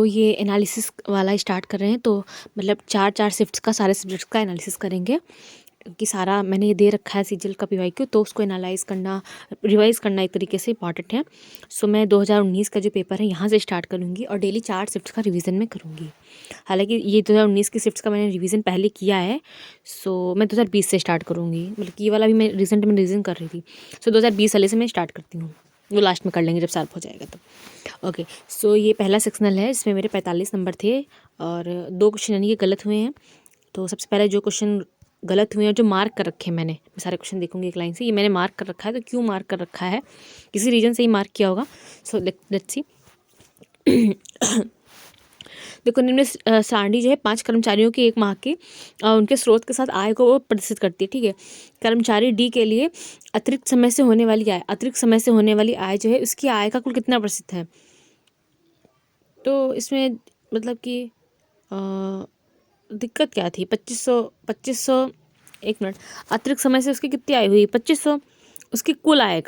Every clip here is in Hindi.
ये एनालिसिस वाला स्टार्ट कर रहे हैं, तो मतलब 4 शिफ्ट्स का सारे सब्जेक्ट्स का एनालिसिस करेंगे कि सारा मैंने ये दे रखा है सीजीएल का पीवाईक्यू, तो उसको एनालाइज़ करना, रिवाइज़ करना एक तरीके से इंपॉर्टेंट है। मैं 2019 का जो पेपर है यहाँ से स्टार्ट करूँगी और डेली 4 शिफ्ट्स का रिवीजन मैं करूँगी। हालांकि ये 2019 की शिफ्ट्स का मैंने रिवीजन पहले किया है, मैं 2020 से स्टार्ट करूँगी। मतलब कि ये वाला भी मैं रिसेंट में रिवीजन कर रही थी, 2020 वाले से मैं स्टार्ट करती हूँ, वो लास्ट में कर लेंगे जब साल हो जाएगा तो। ओके, ये पहला सेक्शनल है, इसमें मेरे 45 नंबर थे और 2 क्वेश्चन यानी कि गलत हुए हैं। तो सबसे पहले जो क्वेश्चन गलत हुए हैं, जो मार्क कर रखे हैं मैं सारे क्वेश्चन देखूंगी एक लाइन से, ये मैंने मार्क कर रखा है, तो क्यों मार्क कर रखा है, किसी रीजन से ही मार्क किया होगा। Let's see. देखो, निम्न सारणी जो है 5 कर्मचारियों के 1 माह के उनके स्रोत के साथ आय को वो प्रदर्शित करती है। ठीक है, कर्मचारी डी के लिए अतिरिक्त समय से होने वाली आय जो है उसकी आय का कुल कितना प्रतिशत है। तो इसमें मतलब कि दिक्कत क्या थी, 2500 एक मिनट, अतिरिक्त समय से उसकी कितनी आय हुई, 2500, उसकी कुल आय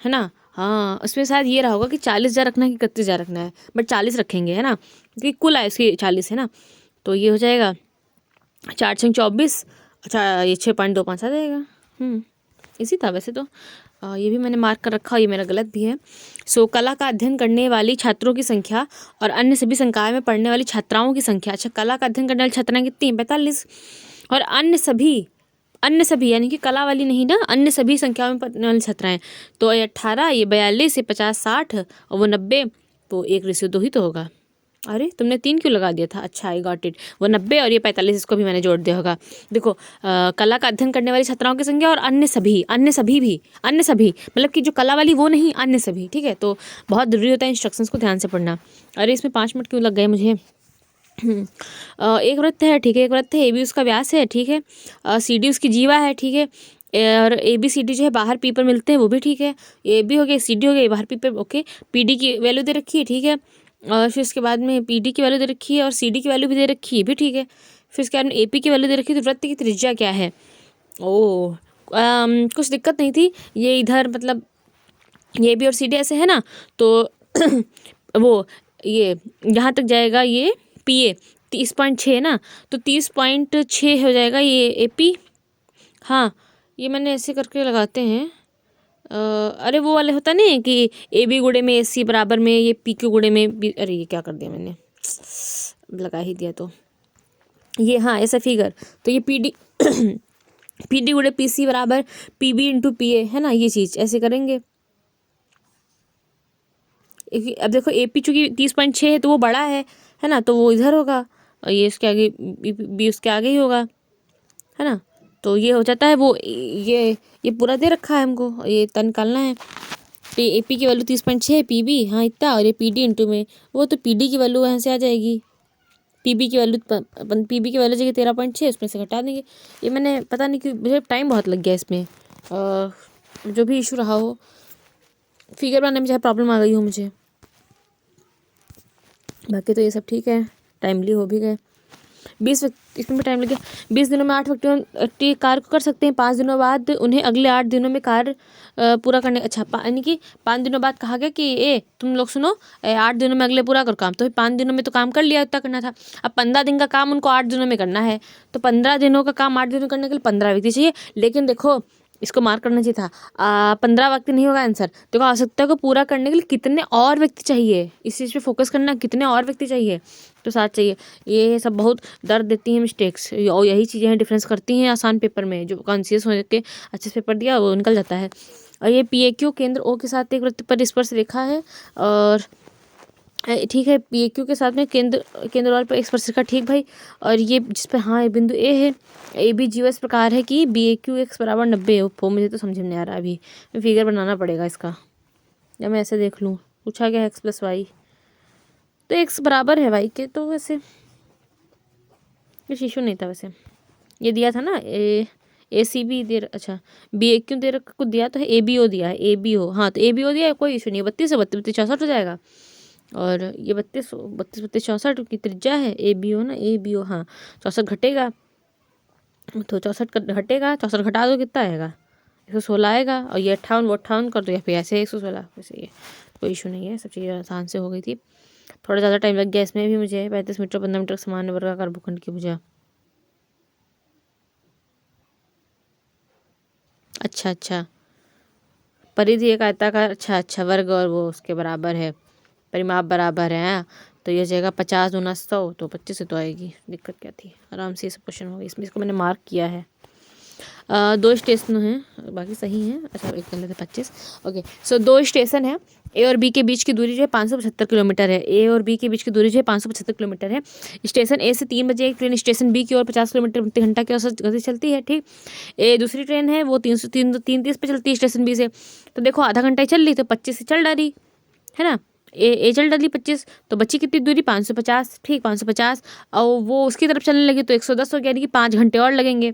है ना। हाँ, उसमें शायद ये रहा होगा कि 40,000 रखना है कि 31,000 रखना है, बट 40 रखेंगे, है ना, क्योंकि कुल आय उसकी 40 है ना। तो ये हो जाएगा 4×24। अच्छा, ये 6.25 आ जाएगा। इसी था वैसे तो। ये भी मैंने मार्क कर रखा, ये मेरा गलत भी है। कला का अध्ययन करने वाली छात्रों की संख्या और अन्य सभी संकाय में पढ़ने वाली छात्राओं की संख्या। अच्छा, कला का अध्ययन करने वाली छात्राएं कितनी, 45, और अन्य सभी यानी कि कला वाली नहीं ना, अन्य सभी संख्याओं में पढ़ने वाली छात्राएं, तो ये 18, ये 42, ये 50, 60 और वो 90, तो 1:2 ही तो होगा। अरे, तुमने 3 क्यों लगा दिया था। अच्छा, आई गॉट इट, वो 90 और ये 45, इसको भी मैंने जोड़ दिया होगा। देखो, कला का अध्ययन करने वाली छात्राओं की संख्या और अन्य सभी मतलब कि जो कला वाली वो नहीं, अन्य सभी। ठीक है, तो बहुत जरूरी होता है इंस्ट्रक्शंस को ध्यान से पढ़ना। अरे, इसमें 5 मिनट क्यों लग गए मुझे। एक वृत्त है, ठीक है, एक वृत्त है, ए बी उसका व्यास है, ठीक है, सी डी उसकी जीवा है, ठीक है, और ए बी सी डी जो है बाहर पी पर मिलते हैं, वो भी ठीक है। ए बी हो गया, सी डी हो गया, बाहर पी पर, ओके। पी डी की वैल्यू दे रखी है, ठीक है, और फिर उसके बाद में पी डी की वैल्यू दे रखी है और सी डी की वैल्यू भी दे रखी है, भी ठीक है। फिर उसके बाद में ए पी की वैल्यू दे रखी है, तो वृत्त की त्रिज्या क्या है। ओ, कुछ दिक्कत नहीं थी, ये इधर मतलब ये बी और सी डी ऐसे है ना, तो वो ये यहाँ तक जाएगा, ये पी ए 30.6 ना, तो 30.6 हो जाएगा ये ए पी। हाँ, ये मैंने ऐसे करके लगाते हैं। अरे, वो वाले होता नहीं है कि ए बी गुणे में ए सी बराबर में ये पी क्यू गुणे में बी। अरे, ये क्या कर दिया मैंने, लगा ही दिया। तो ये, हाँ, ऐसा फिगर, तो ये पी डी पी डी गुणे पी सी बराबर P B into P A, है ना, ये चीज़ ऐसे करेंगे। अब देखो, ए पी चूँकि 30.6 है तो वो बड़ा है ना, तो वो इधर होगा और ये इसके आगे, बी उसके आगे ही होगा, है ना। तो ये हो जाता है, वो ये पूरा दे रखा है हमको, ये तन निकालना है। तो ए पी की वैल्यू 30.6, पी बी, हाँ, इतना, और ये पी डी इंटू में वो, तो पी डी की वैल्यू यहाँ से आ जाएगी, पी बी की वैल्यू जगह 13.6, उसमें से घटा देंगे। ये मैंने पता नहीं क्यों, मुझे टाइम बहुत लग गया इसमें, जो भी इशू रहा हो, फिगर बनाने में चाहे प्रॉब्लम आ गई हो मुझे, बाकी तो ये सब ठीक है, टाइमली हो भी गए। 20 इसमें भी टाइम लग गया। 20 दिनों में 8 व्यक्ति कार्य को कर सकते हैं, 5 दिनों बाद उन्हें अगले 8 दिनों में कार्य पूरा करने। अच्छा, यानी कि 5 दिनों बाद कहा गया कि तुम लोग सुनो, 8 दिनों में अगले पूरा करो काम, तो 5 दिनों में तो काम कर लिया, इतना करना था। अब 15 दिन का काम उनको 8 दिनों में करना है, तो 15 दिनों का काम 8 दिनों करने के लिए 15 व्यक्ति चाहिए। लेकिन देखो, इसको मार्क करना चाहिए था, 15 व्यक्ति नहीं होगा आंसर। देखो, आवश्यकता को पूरा करने के लिए कितने और व्यक्ति चाहिए, इस चीज़ पे फोकस करना, कितने और व्यक्ति चाहिए, तो 7 चाहिए। ये सब बहुत दर्द देती हैं मिस्टेक्स, और यही चीज़ें हैं डिफरेंस करती हैं आसान पेपर में, जो कॉन्शियस हो के अच्छे से पेपर दिया वो निकल जाता है। और ये पी ए क्यू केंद्र ओ के साथ एक वृत्त पर स्पर्श रेखा है, और ठीक है, पी ए क्यू के साथ में केंद्र और पर स्पर्श रेखा, ठीक भाई। और ये जिस पे, हाँ, ये बिंदु ए है, ए बी जी इस प्रकार है कि बी ए क्यू एक्स बराबर 90 हो। मुझे तो समझ में नहीं आ रहा, अभी फिगर बनाना पड़ेगा इसका, या मैं ऐसे देख लूँ, पूछा गया एक्स प्लस वाई, तो एक्स बराबर है वाई के, तो वैसे कुछ इशू नहीं था। वैसे ये दिया था ना, ए सी बी अच्छा, बी ए क्यू दे रखा, कुछ दिया तो है, ए बी ओ दिया है, ए बी ओ, हाँ, तो ए बी ओ दिया है, कोई इशू नहीं है। 32 से 32 64 हो जाएगा, और ये 32 64 की त्रिज्या है, ए बी ओ ना, ए बी ओ, हाँ, 64 घटेगा, तो 64 घटेगा, 64 घटा दो कितना आएगा, 116 आएगा, और ये 58 वो 58 कर दो, या फिर ऐसे 116, वैसे ये कोई इशू नहीं है, सब चीज़ें आसान से हो गई थी। थोड़ा ज़्यादा टाइम लग गया इसमें भी मुझे। 35 मीटर 15 मीटर समान वर्गाकार भूखंड की भुजा। अच्छा अच्छा, परिधि एक आयताकार, अच्छा अच्छा, वर्ग और वो उसके बराबर है, परिमाप बराबर है। हाँ, तो ये जाएगा 50 दूना 100, तो 25 से तो आएगी। दिक्कत क्या थी, आराम से ये सब क्वेश्चन हो गए इसमें। इसको मैंने मार्क किया है। दो स्टेशन हैं, बाकी सही हैं। अच्छा, एक कर लेते 25। ओके, सो दो स्टेशन है, ए और बी के बीच की दूरी जो है 575 किलोमीटर है। ए और बी के बीच की दूरी जो है 575 किलोमीटर है। स्टेशन ए से 3 बजे एक ट्रेन स्टेशन बी की ओर 50 किलोमीटर प्रति घंटा की औसत गति चलती है, ठीक। ए दूसरी ट्रेन है, वो 330 पे चलती है स्टेशन बी से। तो देखो आधा घंटा ही चल रही, तो 25 से चल डाली, है ना। ए चल डाली 25, तो बची कितनी दूरी, 550, ठीक, 550। और वो उसकी तरफ चलने लगी तो 110 हो गया, यानी कि 5 घंटे और लगेंगे,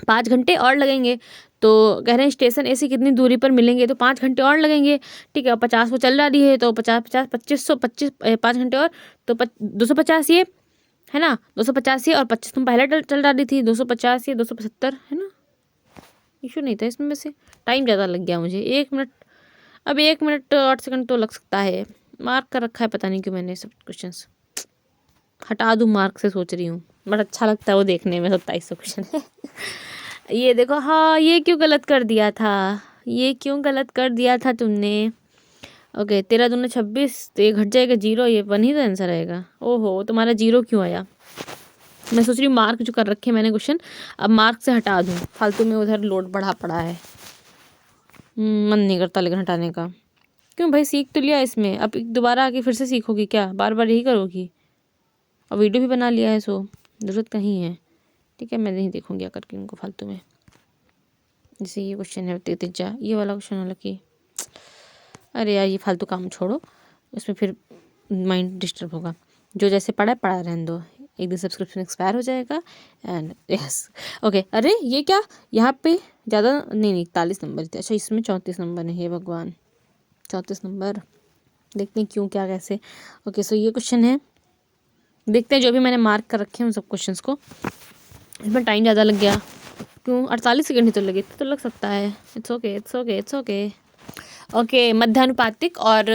5 घंटे और लगेंगे। तो कह रहे हैं स्टेशन ए से कितनी दूरी पर मिलेंगे, तो 5 घंटे और लगेंगे, ठीक है। 50 वो चल रही है, तो 50 50 2525, 5 घंटे और, तो 250 ये, है ना, 250 ये, और 25 तुम पहले चल रही थी, 250 ये 275, है ना। इशू नहीं था इसमें, वैसे टाइम ज़्यादा लग गया मुझे, 1 मिनट। अब 1 मिनट 8 सेकंड तो लग सकता है। मार्क कर रखा है, पता नहीं क्यों मैंने सब क्वेश्चन हटा दूँ मार्क से, सोच रही हूँ, बट अच्छा लगता है वो देखने में। 2700 क्वेश्चन है। ये देखो, हाँ, ये क्यों गलत कर दिया था, ये क्यों गलत कर दिया था तुमने। ओके, 13 दूना 26, तो ये घट जाएगा 0, ये 1 ही तो आंसर आएगा। ओहो, तुम्हारा 0 क्यों आया। मैं सोच रही हूँ मार्क जो कर रखे मैंने क्वेश्चन, अब मार्क से हटा दूँ, फालतू में उधर लोड बढ़ा पड़ा है। मन नहीं करता लेकिन हटाने का। क्यों भाई, सीख तो लिया इसमें, अब दोबारा आके फिर से सीखोगी क्या, बार बार यही करोगी। और वीडियो भी बना लिया है, सो ज़रूरत कहीं है, ठीक है। मैं नहीं देखूँगी आकर के उनको फालतू में। जैसे ये क्वेश्चन है तेजा, ये वाला क्वेश्चन, हालांकि अरे यार ये फालतू काम छोड़ो, उसमें फिर माइंड डिस्टर्ब होगा। जो जैसे पढ़ा है पढ़ा रहने दो, एक दिन सब्सक्रिप्शन एक्सपायर हो जाएगा। And yes, okay. अरे ये क्या, यहाँ पे ज़्यादा नहीं 41 नंबर थे, अच्छा इसमें 34 नंबर है, हे भगवान, 34 नंबर। देखते हैं क्यों, क्या, कैसे। ओके, सो ये क्वेश्चन है, देखते हैं जो भी मैंने मार्क कर रखे हैं उन सब क्वेश्चंस को। इसमें टाइम ज़्यादा लग गया, क्यों, 48 सेकंड ही तो लगे, तो लग सकता है। It's okay, it's okay, it's okay. Okay, मध्यानुपातिक और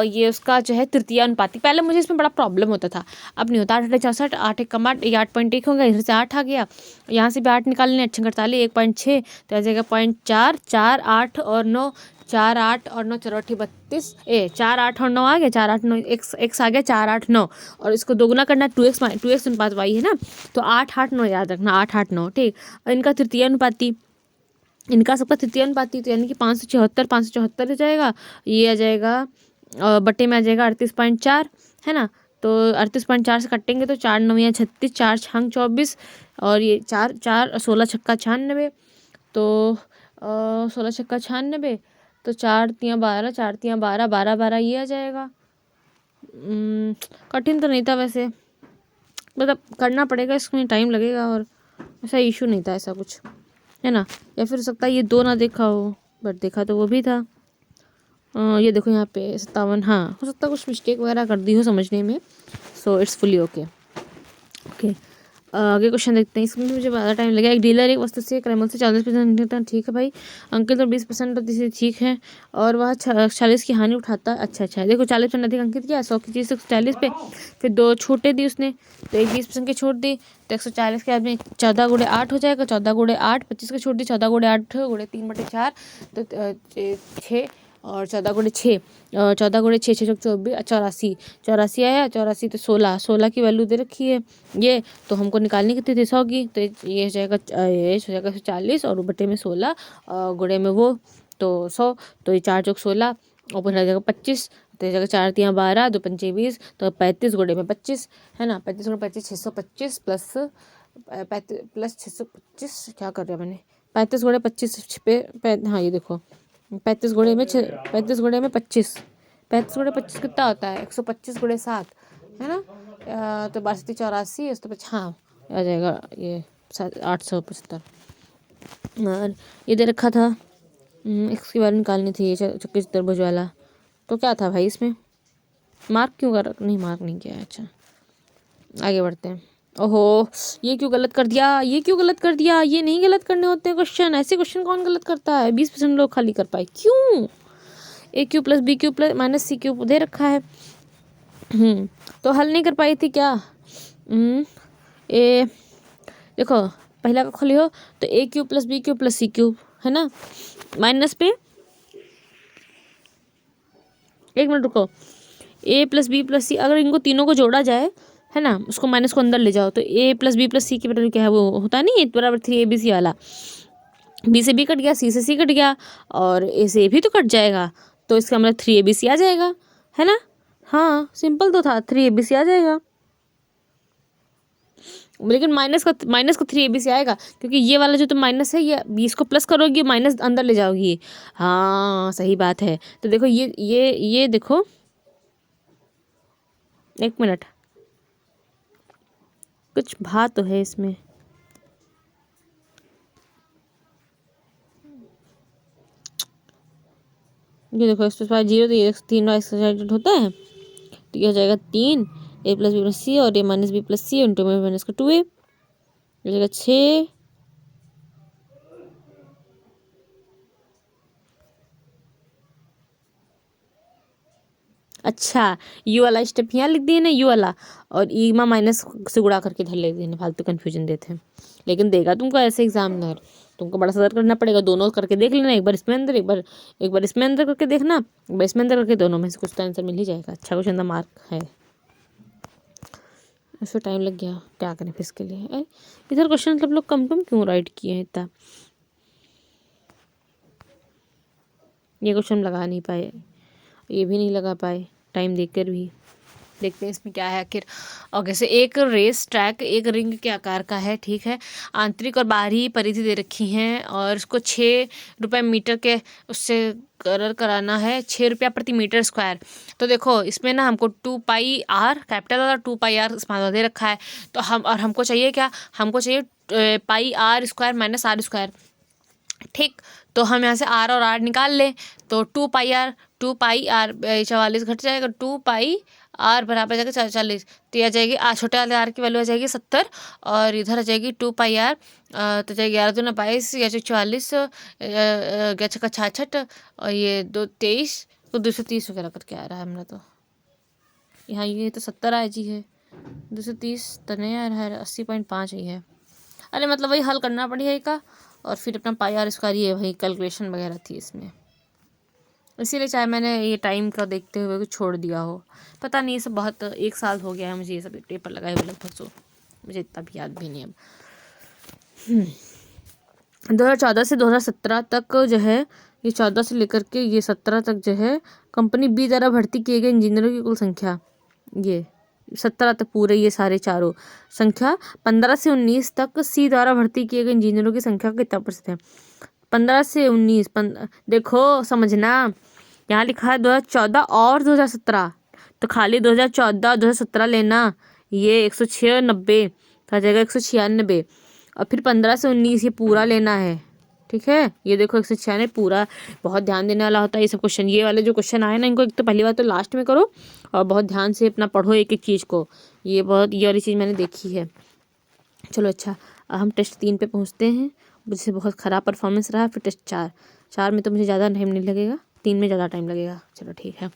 ये उसका जो है तृतीय अनुपातिक। पहले मुझे इसमें बड़ा प्रॉब्लम होता था, अब नहीं होता। 8 64, 8 एक कम 8, ये 8.1 हो गया, इधर से 8 आ गया, यहाँ से भी 8 निकालने, 48 1.6, तो आ जाएगा 0.4, 4 8 और 9, 4 8 और 9 चौराठी 32, 4 8 और 9 आ गया, 4 8 9 x आ गया, 4 8 9, और इसको दोगुना करना 2x अनुपात y है ना, तो 8 8 9 याद रखना, 8 8 9, ठीक। और इनका तृतीय अनुपाती, इनका सबका तृतीय अनुपाती, तो यानी कि 574 हो जाएगा। ये आ जाएगा बटे में आ जाएगा 38.4, है ना। तो 38.4 से कटेंगे तो 4 9 36, 4 छंग 24, और ये 4 4 16 छक्का 96, तो 16 छक्का 96, तो 4 3 12, 4 3 12, 12 12, ये आ जाएगा। कठिन तो नहीं था वैसे, मतलब करना पड़ेगा, इसमें टाइम लगेगा, और ऐसा इशू नहीं था ऐसा कुछ, है ना। या फिर हो सकता है ये 2 ना देखा हो, बट देखा तो वो भी था। ये देखो यहाँ पे 57, हाँ, हो सकता है कुछ मिस्टेक वगैरह कर दी हो समझने में, so it's fully okay. Okay, आगे क्वेश्चन देखते हैं। इसमें मुझे ज़्यादा टाइम लगेगा। एक डीलर एक वस्तु से क्रमों से 40% ठीक है भाई, अंकित तो 20% से ठीक है, और वह 40 की हानि उठाता है। अच्छा अच्छा, देखो 40% अधिक अंकित किया, 100 की चीज़ से 40 पे, फिर 2 छूटे दी उसने, तो एक 20% की छूट दी, तो 140 के आदमी 14 गुणे 8 हो जाएगा, 14 गुणे 8, 25 की छूट दी, 14 गुणे 8 गुणे 3/4, तो 6, और 14 गुणे 6, 14 गुणे 6 6 24, 84, 84 आया, 84 तो 16 की वैल्यू दे रखी है ये, तो हमको निकालनी कितनी थी 100 की, तो ये हो जाएगा, ये हो जाएगा 40, और बटे में 16, गुणे में वो, तो 100, तो ये 4 चौक 16, और फिर आ जाएगा 25, तो ये जाएगा 4 3 12, 2 5 20, तो 35 गुणे में 25, है ना। 35 गुणे 25 625 प्लस 35 प्लस 625, क्या कर रहा मैंने, 35 गुणे 25 पे, हाँ ये देखो, 35 गुणे में 35 गुणे में 25, 35 गुणे 25 कितना होता है, 125 गुणे 7, है ना। तो 62 84, उस तो हाँ आ जाएगा ये 875। और ये दे रखा था, इसके बारे में निकालनी थी, ये चक्की तरबूज वाला, तो क्या था भाई इसमें, मार्क क्यों कर, नहीं मार्क नहीं किया है। अच्छा, आगे बढ़ते हैं। ओहो, ये क्यों गलत कर दिया, ये क्यों गलत कर दिया, ये नहीं गलत करने होते हैं क्वेश्चन, ऐसे क्वेश्चन कौन गलत करता है। 20% लोग खाली कर पाए, क्यों। A Q plus B Q plus minus C Q दे रखा है, तो हल नहीं कर पाई थी क्या? ए देखो, पहला का खोली हो तो A cube plus B cube plus C cube, है ना, माइनस पे, एक मिनट रुको, A plus B plus C, अगर इनको तीनों को जोड़ा जाए, है ना, उसको माइनस को अंदर ले जाओ, तो ए प्लस बी प्लस सी के बराबर क्या है, वो होता नहीं, ए बराबर 3abc वाला, बी से बी कट गया, सी से सी कट गया, और ए से ए भी तो कट जाएगा, तो इसका मतलब 3abc आ जाएगा, है ना। हाँ, सिंपल तो था, 3abc आ जाएगा, लेकिन माइनस का 3abc आएगा, क्योंकि ये वाला जो तो माइनस है, ये 20 को प्लस करोगी, माइनस अंदर ले जाओगी। हाँ, सही बात है। तो देखो ये देखो, एक मिनट, कुछ बात तो है इसमें। ये देखो, एक्स प्लस वाई 0, तो ये 3 होता है, तो ये हो जाएगा 3 ए प्लस बी प्लस सी, और ए माइनस बी प्लस सी इंटू में माइनस का 2a, हो जाएगा 6। अच्छा, यू वाला स्टेप यहाँ लिख दिए ना, यू वाला, और ई मा माइनस से गुणा करके इधर लिख देना, फालतू कन्फ्यूजन देते हैं। लेकिन देगा तुमको ऐसे एग्जामिनर, तुमको बड़ा सदर करना पड़ेगा, दोनों करके देख लेना, एक बार इसमें अंदर, एक बार इसमें अंदर करके देखना, एक बार इसमें अंदर करके, दोनों में से कुछ तो आंसर मिल ही जाएगा। अच्छा क्वेश्चन का मार्क है, इसमें टाइम लग गया, क्या करें फिर इसके लिए। इधर क्वेश्चन मतलब लोग कम कम क्यों राइट किए हैं इतना, ये क्वेश्चन लगा नहीं पाए, ये भी नहीं लगा पाए टाइम देखकर भी। देखते हैं इसमें क्या है आखिर। और जैसे एक रेस ट्रैक एक रिंग के आकार का है, ठीक है, आंतरिक और बाहरी परिधि दे रखी हैं, और उसको 6 रुपये मीटर के उससे कलर कराना है, 6 रुपया प्रति मीटर स्क्वायर। तो देखो इसमें ना हमको 2πr कैपिटल और 2πr स्मॉल दे रखा है, तो हमको चाहिए क्या, हमको चाहिए πr² माइनस r², ठीक। तो हम यहाँ से आर और आर निकाल लें, तो 2πr 2πr 44 घट जाएगा, 2πr बराबर जाएगा 40, तो यह आ जाएगी छोटे वाले आर की वैल्यू आ जाएगी 70, और इधर आ जाएगी 2πr, तो जाएगी 11×2 22, या 44, 66, और ये 223, तो 230 वगैरह करके आ रहा है हमारा। तो यहाँ ये तो 70 आ जी है, 230 तो नहीं आ रहा है, 80.5 ही है। अरे मतलब वही हल करना पड़ेगा, और फिर अपना πr² ये वही कैलकुलेशन वगैरह थी इसमें, इसीलिए चाहे मैंने ये टाइम का देखते हुए छोड़ दिया हो, पता नहीं, ये सब बहुत 1 साल हो गया है मुझे ये सब पेपर लगाए हुए लगभग, तो मुझे इतना भी याद भी नहीं अब। 2014 से 2017 तक जो है, ये 14 से लेकर के ये 17 तक जो है, कंपनी बी द्वारा भर्ती किए गए इंजीनियरों की कुल संख्या, ये 17 तक पूरे ये सारे चारों संख्या, 15 से 19 तक सी द्वारा भर्ती किए गए इंजीनियरों की संख्या कितना प्रतिशत है, 15 से 19, देखो समझना, यहाँ लिखा है 2014 और 2017, तो खाली 2014 2017 लेना, ये 196 तो आ जाएगा 196, और फिर 15 से 19 ये पूरा लेना है, ठीक है। ये देखो 196 पूरा, बहुत ध्यान देने वाला होता है ये सब क्वेश्चन, ये वाले जो क्वेश्चन आए ना, इनको एक तो पहली बार तो लास्ट में करो, और बहुत ध्यान से अपना पढ़ो एक एक चीज़ को, ये वाली चीज़ मैंने देखी है। चलो अच्छा, हम टेस्ट 3 पे पहुँचते हैं, मुझसे बहुत ख़राब परफॉर्मेंस रहा, फिर टेस्ट 4 में तो मुझे ज़्यादा टाइम नहीं लगेगा, 3 में ज़्यादा टाइम लगेगा। चलो ठीक है,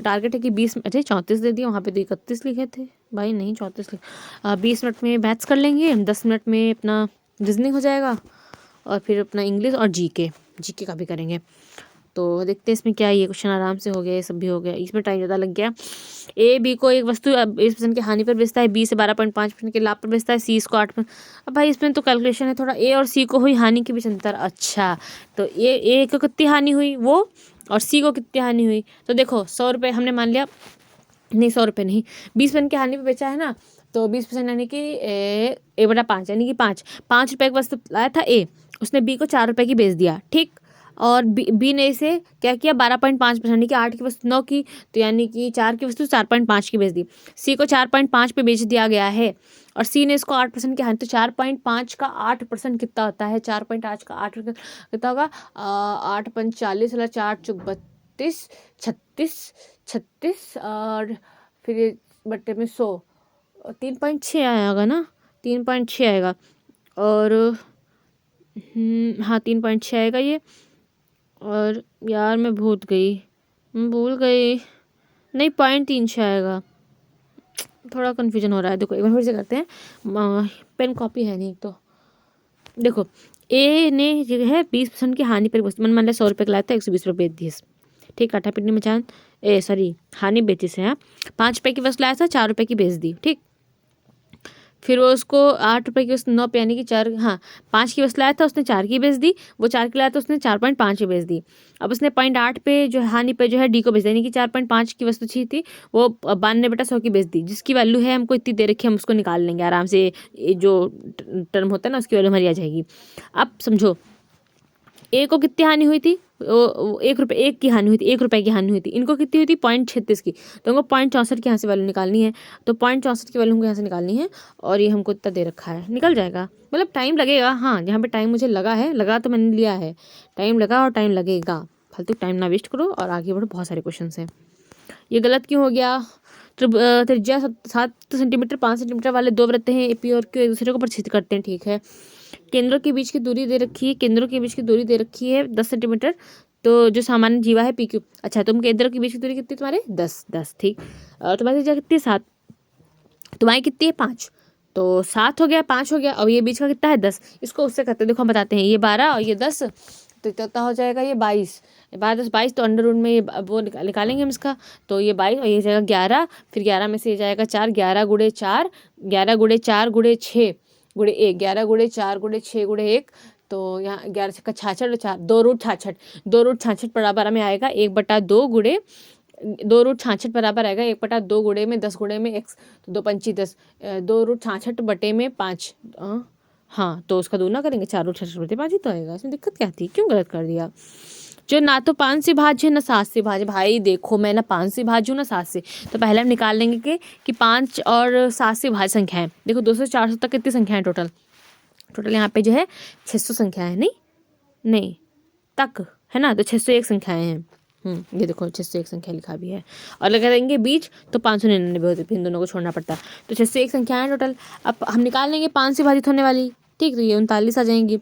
टारगेट है कि 20, अरे 34 दे दिया, वहाँ पे तो 31 लिखे थे भाई, नहीं 34 20 मिनट में मैथ्स कर लेंगे, 10 मिनट में अपना रीजनिंग हो जाएगा, और फिर अपना इंग्लिश और जीके का भी करेंगे। तो देखते हैं इसमें क्या है, ये क्वेश्चन आराम से हो गया, ये सब भी हो गया, इसमें टाइम ज़्यादा लग गया। ए बी को एक वस्तु 20% की हानि पर बेचता है, बी से 12.5% के लाभ पर बेचता है, सी इसको 8। अब भाई इसमें तो कैलकुलेशन है थोड़ा, ए और सी को हुई हानि के बीच अंतर। अच्छा, तो ए को कितनी हानि हुई वो, और सी को कितनी हानि हुई, तो देखो 100 रुपये हमने मान लिया, नहीं 100 रुपये नहीं, 20% की हानि पर बेचा है ना, तो 20% यानी कि A/5, यानी कि 5 रुपये की वस्तु लाया था ए, उसने बी को 4 रुपये की बेच दिया, ठीक। और बी ने इसे क्या किया, 12.5%, यानी कि 8 की वस्तु 9 की, तो यानी कि 4 की वस्तु 4.5 की बेच दी। सी को 4.5 पे बेच दिया गया है, और सी ने इसको 8% की हानि, तो 4.5 का 8% कितना होता है, 4.8 का 8 कितना होगा, 8×5 = 40, 4×4 = 36, 36 और फिर बट्टे में 100, 3.6 आएगा ना, 3.6 आएगा, और हाँ 3.6 आएगा ये, और यार मैं भूल गई, नहीं 0.36 आएगा, थोड़ा कन्फ्यूजन हो रहा है। देखो एक बार फिर से करते हैं, पेन कॉपी है नहीं तो देखो, ए ने जो है 20% की हानि पर मन मान लिया 100 रुपये का लाया था, 120 रुपये बेच दिए। ठीक, आटा पिटनी में चांद सॉरी हानि बेची से, हाँ 5 रुपये की वस्तु लाया था, 4 रुपये की बेच दी। ठीक, फिर वो उसको 8 रुपये की वस्तु 9 यानी कि 4, हाँ 5 की वस्तु लाया था उसने 4 की बेच दी, वो 4 की लाया था उसने 4.5 की बेच दी। अब उसने 0.8 पे जो हानि पे जो है डी को बेच दी, यानी कि 4.5 की वस्तु चाहिए थी, वो 92/100 की बेच दी, जिसकी वैल्यू है हमको इतनी दे रखी है, हम उसको निकाल लेंगे आराम से। ये जो टर्म होता है ना उसकी वैल्यू हमारी आ जाएगी। अब समझो ए को कितनी हानि हुई थी, वो 1 रुपये, 1 की हानि हुई थी, 1 रुपये की हानि हुई थी। इनको कितनी हुई थी 0.36 की, तो हमको 0.64 की यहाँ से वैल्यू निकालनी है। तो 0.64 की वैल्यू हमको यहाँ से निकालनी है, और ये हमको इतना दे रखा है, निकल जाएगा। मतलब टाइम लगेगा, हाँ यहाँ पे टाइम मुझे लगा है, लगा तो मैंने लिया है, टाइम लगा और टाइम लगेगा। फालतू टाइम ना वेस्ट करो और आगे बढ़ो, बहुत सारे क्वेश्चन हैं। ये गलत क्यों हो गया? त्रिज्या 7 सेंटीमीटर 5 सेंटीमीटर वाले दो वृत्त हैं एपी और क्यू, एक दूसरे को परिचित करते हैं। ठीक है, केंद्रों के बीच की दूरी दे रखी है, केंद्रों के बीच की दूरी दे रखी है 10 सेंटीमीटर। तो जो सामान्य जीवा है पी क्यू, अच्छा तुम केंद्रों के बीच की दूरी कितनी तुम्हारे 10 ठीक, और तुम्हारी त्रिज्या कितनी है 7, तुम्हारी कितनी है 5, तो 7 हो गया 5 हो गया, और ये बीच का कितना है 10। इसको उससे करते हैं, देखो हम बताते हैं, ये 12 और ये 10, तो कितना हो जाएगा ये 22, 12 10 22, तो अंडर रूट में ये वो निकालेंगे हम इसका, तो ये 22 और ये जाएगा 11, फिर 11 में से ये जाएगा 4, 11 गुणे 4, 11 गुणे 4 गुणे 6 गुणे 1, 11 गुणे 4 गुणे 6 गुणे 1, तो यहाँ 11 छक्का 66 और 4, 2√66, 2√66 बराबर हमें आएगा 1/2 गुणे 2√66 बराबर आएगा 1/2 गुणे में 10 गुणे में x, तो 2×5 10, 2√66 बटे में 5, हाँ तो उसका दूना करेंगे 4√66 बटे 5 ही तो आएगा। इसमें दिक्कत क्या थी, क्यों गलत कर दिया? जो ना तो 5 से भाज्य है ना 7 से भाज्य, भाई देखो मैं ना 5 से भाज्य हूँ ना 7 से, तो पहले हम निकाल लेंगे कि 5 और 7 से भाज्य संख्या है। देखो 200 से 400 तक कितनी संख्या है टोटल, टोटल यहाँ पे जो है 600 संख्या है, नहीं तक है ना, तो 601 संख्याएं हैं। ये देखो 601 संख्या लिखा भी है, और लगा देंगे बीच तो 599 होते, फिर इन दोनों को छोड़ना पड़ता, तो 601 संख्याएं हैं टोटल। अब हम निकाल लेंगे 5 से भाजित होने वाली, ठीक, तो ये 39 आ जाएंगी।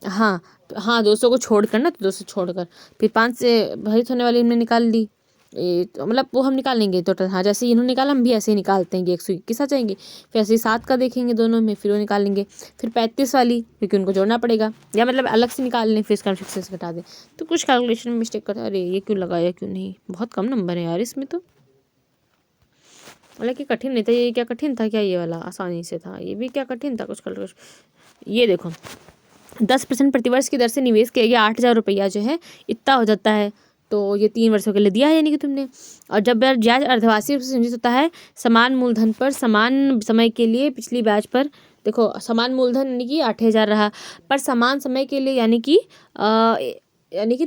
हाँ तो हाँ 200 को छोड़कर ना, तो 200 छोड़कर फिर 5 से भाजित होने वाली हमने निकाल ली, तो मतलब वो हम निकाल लेंगे टोटल, हाँ जैसे इन्होंने निकाला हम भी ऐसे ही निकालते हैं कि 121 आ जाएंगे, फिर ऐसे ही 7 का देखेंगे दोनों में, फिर वो निकाल लेंगे, फिर 35 वाली क्योंकि उनको जोड़ना पड़ेगा, या मतलब अलग से निकाल लें फिर इसका 6 घटा दें, तो कुछ कैलकुलेशन में मिस्टेक करता है, अरे ये क्यों लगाया क्यों नहीं, बहुत कम नंबर है यार इसमें तो, हालांकि कठिन नहीं था ये, क्या कठिन था क्या, ये वाला आसानी से था, ये भी क्या कठिन था कुछ कैलकुलेशन। ये देखो 10% प्रतिवर्ष की दर से निवेश किया गया 8,000 रुपया जो है इतना हो जाता है, तो ये 3 वर्षों के लिए दिया है यानी कि तुमने। और जब ब्याज अर्धवार्षिक रूप से संचित होता है समान मूलधन पर समान समय के लिए पिछली ब्याज पर, देखो समान मूलधन यानी कि 8,000 रहा, पर समान समय के लिए यानी कि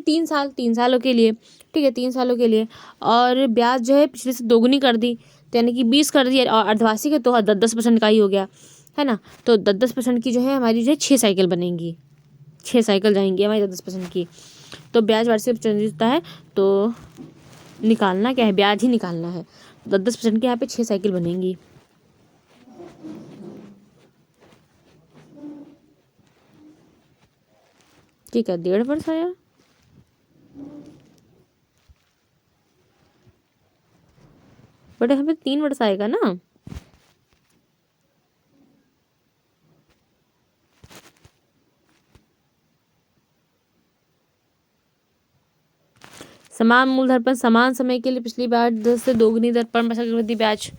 3 सालों के लिए, ठीक है 3 सालों के लिए, और ब्याज जो है पिछले से दोगुनी कर दी, तो यानी कि 20 कर दी, और अर्धवार्षिक है तो 10% का ही हो गया है ना, तो 10% की जो है हमारी जो है 6 साइकिल बनेंगी, 6 साइकिल जाएंगी हमारी 10% की, तो ब्याज वार्षिक संचित होता है, तो निकालना क्या है, ब्याज ही निकालना है, 10% के यहाँ पे 6 साइकिल बनेंगी। ठीक है 1.5 वर्ष आया, बट यहाँ पे 3 वर्ष आएगा ना, समान मूलधन पर समान समय के लिए पिछली बार 10 से दोगुनी दर पर चक्रवृद्धि ब्याज,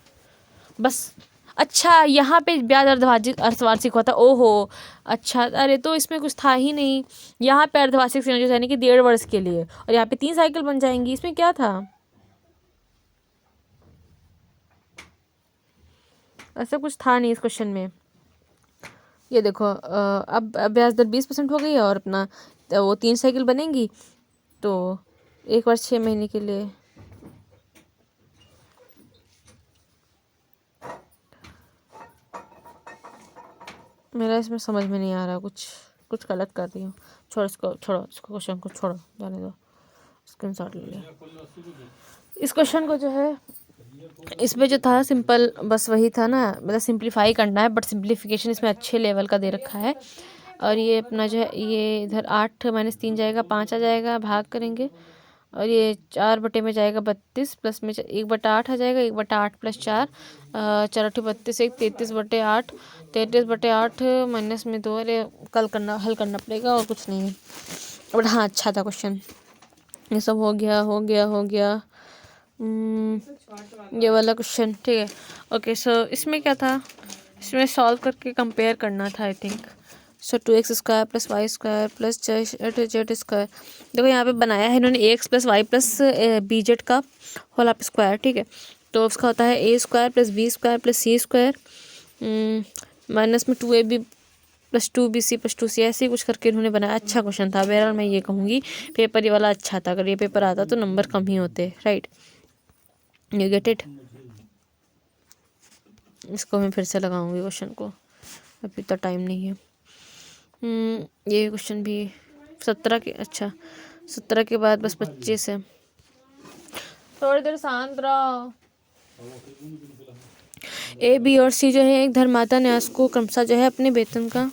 बस। अच्छा यहाँ पे ब्याज अर्धवार्षिक होता, ओहो अच्छा, अरे तो इसमें कुछ था ही नहीं, यहाँ पे अर्धवार्षिक संयोजन यानी कि 1.5 वर्ष के लिए, और यहाँ पे 3 साइकिल बन जाएंगी, इसमें क्या था, ऐसा कुछ था नहीं इस क्वेश्चन में। ये देखो अब ब्याज दर 20% हो गई है, और अपना वो 3 साइकिल बनेंगी, तो 1 वर्ष 6 महीने के लिए, मेरा इसमें समझ में नहीं आ रहा, कुछ गलत कर रही हूँ, छोड़ो इसको क्वेश्चन को छोड़ो, जाने दो, स्क्रीनशॉट ले लिया। इस क्वेश्चन को जो है इसमें जो था सिंपल बस वही था ना, मतलब सिंप्लीफाई करना है, बट सिंप्लीफिकेशन इसमें अच्छे लेवल का दे रखा है, और ये अपना जो है ये इधर 8 - 3 जाएगा 5 आ जाएगा, भाग करेंगे और ये 4 बटे में जाएगा 32, प्लस में 1/8 आ जाएगा, 1/8 + 4, 4×8 = 32, 33/8, 33/8 माइनस में 2। अरे हल करना पड़ेगा और कुछ नहीं है। बट हाँ अच्छा था क्वेश्चन। ये सब हो गया हो गया हो गया। ये वाला क्वेश्चन ठीक है। ओके सो इसमें क्या था, इसमें सॉल्व करके कंपेयर करना था I think. So 2x² + y² + z²। देखो यहाँ पे बनाया है इन्होंने ax + y + bz का होल आप स्क्वायर, ठीक है। तो उसका होता है a² + b² + c², माइनस में 2ab + 2bc + 2c, ऐसे ही कुछ करके इन्होंने बनाया। अच्छा क्वेश्चन था। बहरहाल मैं ये कहूँगी पेपर ये वाला अच्छा था। अगर ये पेपर आता तो नंबर कम ही होते, राइट। You get it. इसको मैं फिर से लगाऊंगी क्वेश्चन को, अभी तो टाइम नहीं है। ये क्वेश्चन भी 17 के, अच्छा 17 के बाद बस 25 है। थोड़ी देर शांत रहो। ए, बी और सी जो है एक धर्मादा न्यास को क्रमशः जो है अपने वेतन का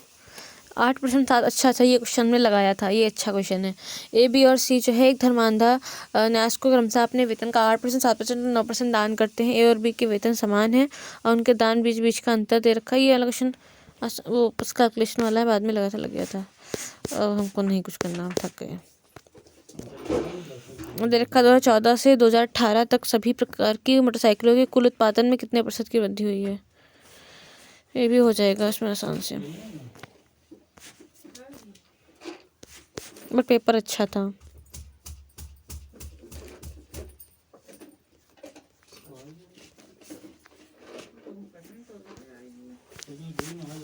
8% साथ। अच्छा ये क्वेश्चन में लगाया था, ये अच्छा क्वेश्चन है। ए, बी और सी जो है एक धर्मांधा न्यास को क्रमशः अपने वेतन का 8%, 7% और 9% दान करते हैं। ए और बी के वेतन समान है और उनके दान बीच बीच का अंतर दे रखा है। ये वाला क्वेश्चन वो उसका कैलकुलेशन वाला है, बाद में लग गया था। हमको नहीं कुछ करना, थक गए। दे रखा 2014 से 2018 तक सभी प्रकार की मोटरसाइकिलों के कुल उत्पादन में कितने % की वृद्धि हुई है। ये भी हो जाएगा इसमें आसान से, बट पेपर अच्छा था।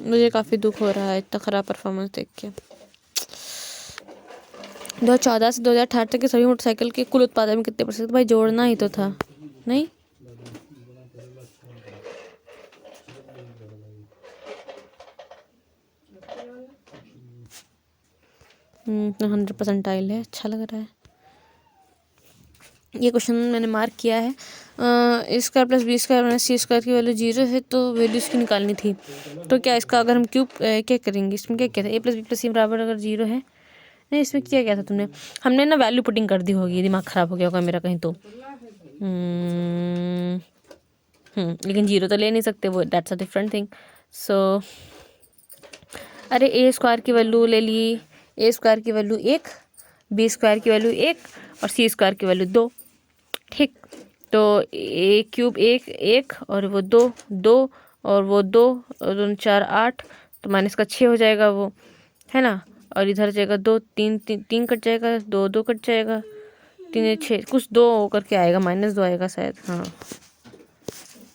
मुझे काफ़ी दुख हो रहा है इतना ख़राब परफॉर्मेंस देख के। 2014 से 2018 तक के सभी मोटरसाइकिल के कुल उत्पादन में कितने %? भाई जोड़ना ही तो था, नहीं 100% आइल है। अच्छा लग रहा है। ये क्वेश्चन मैंने मार्क किया है। A² + B² - C² की वैल्यू 0 है तो वैल्यू इसकी निकालनी थी। तो क्या इसका अगर हम क्यूब क्या करेंगे, इसमें क्या क्या था, a + b + c बराबर अगर 0 है। नहीं इसमें क्या क्या था तुमने, हमने ना वैल्यू पुटिंग कर दी होगी, दिमाग ख़राब हो गया होगा मेरा कहीं तो। लेकिन 0 तो ले नहीं सकते, वो दैट्स अ डिफरेंट थिंग। सो अरे A² की वैल्यू ले ली, A² की वैल्यू 1, B² की वैल्यू 1 और C² की वैल्यू 2, ठीक। तो A³ 1 1 और वो 2 2 और वो 2 और 2 4 8, तो माइनस का 6 हो जाएगा वो, है ना। और इधर जाएगा 2 3 3 कट जाएगा, 2 2 कट जाएगा, 3 6 कुछ 2 करके आएगा, -2 आएगा शायद। हाँ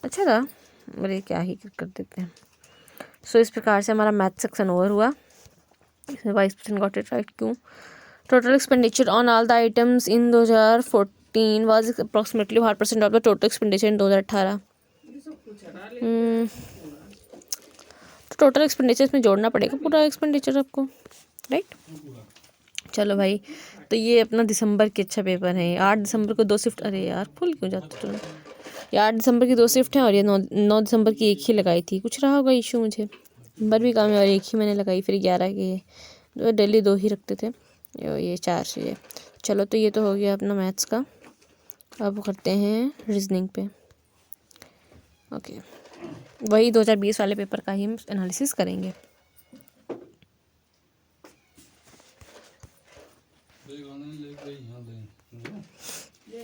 अच्छा था, अरे क्या ही कर देते हैं। सो इस प्रकार से हमारा मैथ सेक्शन ओवर हुआ। इसमें 22% गॉट इट राइट। क्यों? Total expenditure on all the items in 2014 was approximately 5% of the total expenditure in 2018। तो टोटल एक्सपेंडिचर इसमें जोड़ना पड़ेगा पूरा एक्सपेंडिचर आपको, राइट। चलो भाई, तो ये अपना दिसंबर के अच्छा पेपर है। 8 दिसंबर को 2 शिफ्ट, अरे यार फुल क्यों जाते तुरंत। ये 8 दिसंबर की 2 शिफ्ट हैं और ये 9 दिसंबर की एक ही लगाई थी। कुछ रहा होगा इशू, मुझे नंबर भी कम है और एक ही मैंने लगाई। फिर 11 के ये डेली 2 ही रखते थे, ये 4 चीज़ें। चलो तो ये तो हो गया अपना मैथ्स का। अब करते हैं रीजनिंग पे। ओके, वही 2020 वाले पेपर का ही हम एनालिसिस करेंगे।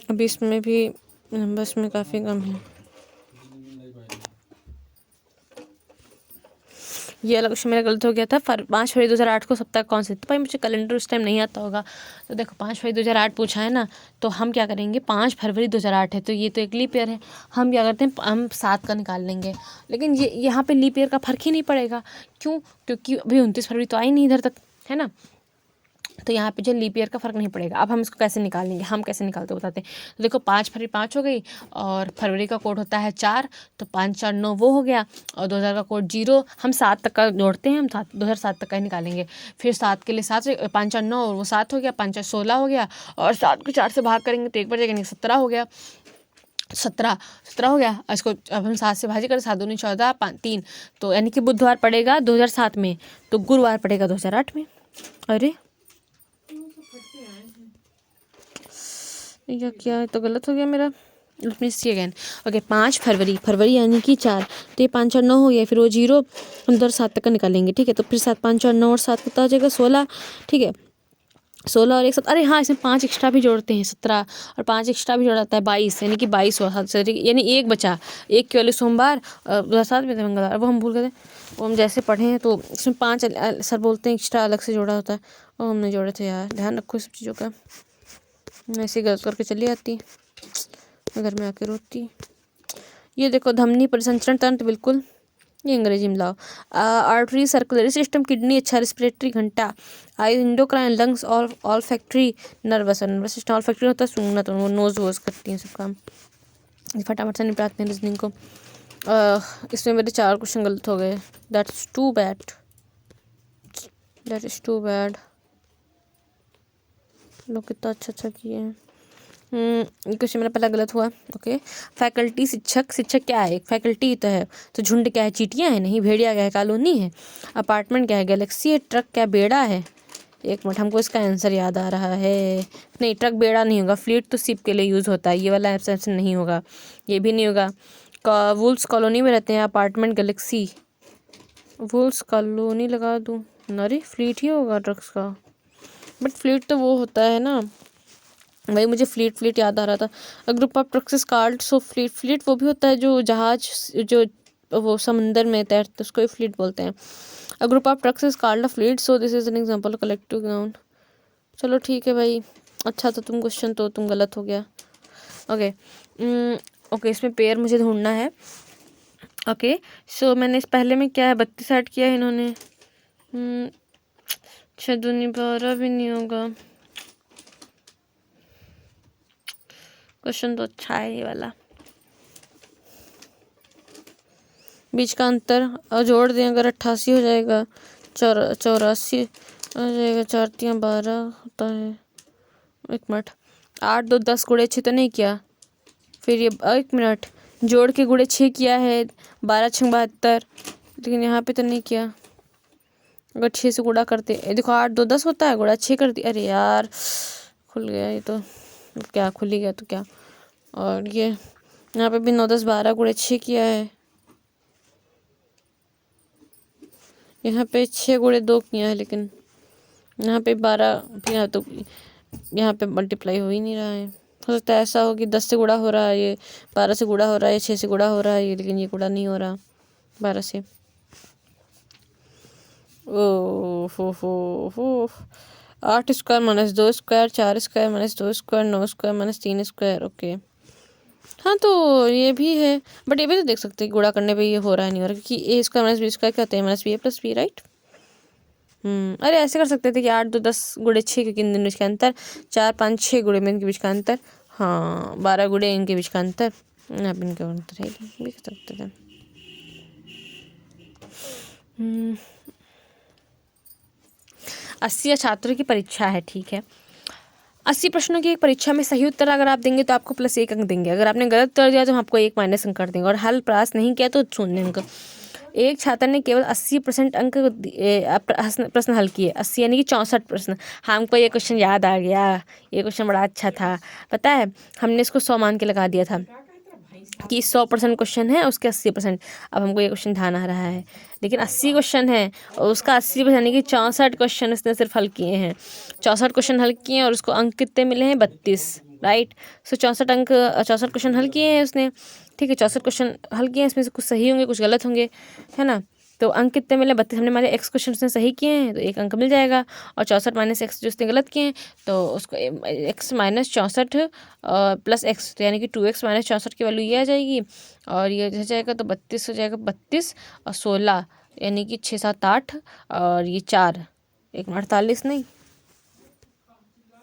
अभी इसमें भी नंबर्स में काफ़ी कम है। ये अलग क्वेश्चन मेरा गलत हो गया था। 5 फरवरी 2008 को सप्ताह कौन से, तो भाई मुझे कैलेंडर उस टाइम नहीं आता होगा। तो देखो 5 फरवरी 2008 पूछा है ना, तो हम क्या करेंगे, 5 फरवरी 2008 है तो ये तो एक लीप ईयर है। हम क्या करते हैं, हम 7 का निकाल लेंगे। लेकिन ये यहाँ पे लीप ईयर का फ़र्क ही नहीं पड़ेगा। क्यों? क्योंकि अभी 29 फरवरी तो आई नहीं इधर तक, है ना। तो यहाँ पे जो लीप ईयर का फ़र्क नहीं पड़ेगा। अब हम इसको कैसे निकालेंगे, हम कैसे निकालते बताते हैं। तो देखो 5 फरवरी 5 हो गई और फरवरी का कोड होता है 4, तो 5 4 9 वो हो गया और 2000 का कोड 0। हम 7 तक का जोड़ते हैं, हम 2007 तक का ही निकालेंगे। फिर 7 के लिए 7 5 4 9 और वो 7 हो गया, 5 4 16 हो गया और 7 को 4 से भाग करेंगे तो 1 बच जाएगा, 17 हो गया। 17 हो गया। इसको अब हम 7 से भाजी करें, 7 दूनी 14 5 3, तो यानी कि बुधवार पड़ेगा 2007 में, तो गुरुवार पड़ेगा 2008 में। अरे या क्या है, तो गलत हो गया मेरा। Let me see again. Okay 5 फरवरी, फरवरी यानी कि 4, तो ये 5 और 9 हो गया, फिर वो 0 हम उधर 7 तक का निकालेंगे, ठीक है। तो फिर 7 5 और 9 और 7 कितना हो जाएगा 16, ठीक है। 16 और 1 7, अरे हाँ इसमें 5 एक्स्ट्रा भी जोड़ते हैं 17, और 5 एक्स्ट्रा भी जोड़ा जाता है 22, यानी कि 22 हुआ, यानी एक बचा, एक केवल सोमवार, 7 में थे मंगलवार, वो हम भूल गए थे। वो हम जैसे पढ़े हैं तो इसमें 5 सर बोलते हैं एक्स्ट्रा अलग से जोड़ा होता है, और हमने जोड़े थे यार। ध्यान रखो सब चीज़ों का, मैं ऐसे गलत करके चली आती, मैं घर में आके रोती। ये देखो धमनी परिसंचरण तंत्र, बिल्कुल ये अंग्रेजी में लाओ। आर्टरी, सर्कुलरी सिस्टम, किडनी, अच्छा रेस्पिरेटरी, घंटा, eye, endocrine, lungs, olfactory, nervous, nervous system, olfactory होता है सूंघना, तो वो नोज वोज करती हैं सब काम। फटाफट से निपटाते हैं रीजनिंग को। इसमें मेरे 4 क्वेश्चन गलत हो गए, that's too bad, that is too bad. लोग कितना अच्छा किए हैं। ये क्वेश्चन मेरा पहला गलत हुआ। ओके, फैकल्टी, शिक्षक, शिक्षक क्या है, एक फैकल्टी तो है, तो झुंड क्या है, चींटियाँ हैं, नहीं। भेड़िया क्या है, कॉलोनी है। अपार्टमेंट क्या है, गैलेक्सी है। ट्रक क्या, बेड़ा है। एक मिनट, हमको इसका आंसर याद आ रहा है। नहीं, ट्रक बेड़ा नहीं होगा, फ्लीट तो शिप के लिए यूज़ होता है, ये वाला आंसर नहीं होगा, ये भी नहीं होगा। वुल्स कॉलोनी में रहते हैं, अपार्टमेंट गैलेक्सी, वुल्स कॉलोनी लगा दूँ, अरे फ्लीट ही होगा ट्रक्स का, बट फ्लीट तो वो होता है ना भाई, मुझे फ्लीट याद आ रहा था। A group of trucks is called, so fleet वो भी होता है जो जहाज जो वो समंदर में तैरते, उसको ही फ्लीट बोलते हैं। A group of trucks is called a fleet, so this is an example of collective noun. चलो ठीक है भाई, अच्छा तो तुम क्वेश्चन तो तुम गलत हो गया। ओके ओके, इसमें पेयर मुझे ढूंढना है। ओके सो मैंने इस पहले में क्या है 32 ऐड किया है इन्होंने। 6 दूनी 12 भी नहीं होगा। क्वेश्चन तो अच्छा है ये वाला। बीच का अंतर जोड़ दें अगर 88 हो जाएगा, 84 हो जाएगा, 4 3 12 होता है। एक मिनट, 8 2 10 गुणे 6 तो नहीं किया, फिर ये एक मिनट जोड़ के गुणे 6 किया है, 12 6 72, लेकिन यहाँ पे तो नहीं किया। अगर 6 से गुणा करते, ये देखो 8 2 10 होता है, गुणा 6 कर दिया, अरे यार खुल गया ये तो, क्या खुल ही गया तो क्या। और ये यहाँ पे भी 9 10 12 गुणे 6 किया है, यहाँ पे 6 गुणे 2 किया है, लेकिन यहाँ पे 12, यहाँ तो यहाँ पे मल्टीप्लाई हो ही नहीं रहा है। हो सकता है ऐसा हो कि 10 से गुणा हो रहा है, ये 12 से गुणा हो रहा है, 6 से गुणा हो रहा है, लेकिन ये गुणा नहीं हो रहा 12 से। ओ हो 8 square minus 2 square, 4 square minus 2 square, 9 square minus 3 square. Okay हाँ, तो ये भी है, बट ये भी तो देख सकते हैं गुणा करने पे ये हो रहा है नहीं हो रहा, क्योंकि ए स्क्वायर माइनस बी स्क्वायर क्या होता है, माइनस बी ए प्लस बी, राइट। अरे ऐसे कर सकते थे कि 8 2 10 गुणे 6, क्योंकि इन दोनों के अंतर, 4 5 6 गुणे में इनके बीच का अंतर, हाँ 12 गुणे इनके बीच का अंतर, अब इनका अंतर है, भी कर सकते थे। 80 छात्रों की परीक्षा है, ठीक है। 80 प्रश्नों की एक परीक्षा में सही उत्तर अगर आप देंगे तो आपको +1 अंक देंगे, अगर आपने गलत उत्तर दिया तो हम आपको 1 माइनस अंक कर देंगे, और हल पास नहीं किया तो 0 अंक। एक छात्र ने केवल 80% अंक प्रश्न हल किए, 80 यानी कि 64 प्रश्न। हमको ये क्वेश्चन याद आ गया, ये क्वेश्चन बड़ा अच्छा था, पता है हमने इसको 100 मान के लगा दिया था कि 100% क्वेश्चन है, उसके 80%। अब हमको ये क्वेश्चन ध्यान आ रहा है, लेकिन 80 क्वेश्चन है और उसका 80% यानी कि 64 क्वेश्चन उसने सिर्फ हल किए हैं। 64 क्वेश्चन हल किए हैं और उसको अंक कितने मिले हैं 32, राइट। सो 64 क्वेश्चन हल किए हैं उसने, ठीक है। 64 क्वेश्चन हल किए हैं, इसमें से कुछ सही होंगे कुछ गलत होंगे, है ना। तो अंक कितने मिले 32, हमने हमारे एक्स क्वेश्चन उसने सही किए हैं तो 1 अंक मिल जाएगा, और 64 माइनस एक्स जो उसने गलत किए हैं तो उसको एक्स माइनस 64 प्लस एक्स, तो यानी कि 2x माइनस 64 की वैल्यू ये आ जाएगी, और ये हो जाएगा तो 32 हो जाएगा, 32 और 16 यानी कि 6 7 8 और ये 4 1 48 नहीं।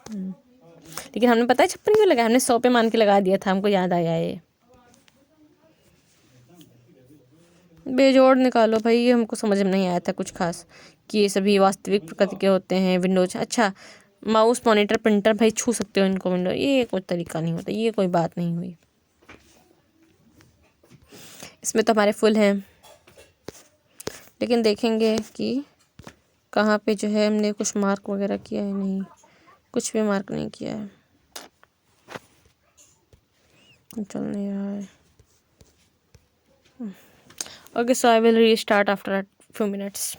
लेकिन हमने पता है 56 क्यों लगाया, हमने 100 पे मान के लगा दिया था, हमको याद आया ये। बेजोड़ निकालो भाई, ये हमको समझ में नहीं आया था कुछ खास कि ये सभी वास्तविक प्रकृति के होते हैं। विंडोज, अच्छा माउस मॉनिटर प्रिंटर भाई छू सकते हो इनको विंडो, ये कोई तरीका नहीं होता, ये कोई बात नहीं हुई। इसमें तो हमारे फुल हैं, लेकिन देखेंगे कि कहाँ पे जो है हमने कुछ मार्क वगैरह किया है, नहीं कुछ भी मार्क नहीं किया है। चल नहीं रहा है। Okay, so I will restart after a few minutes.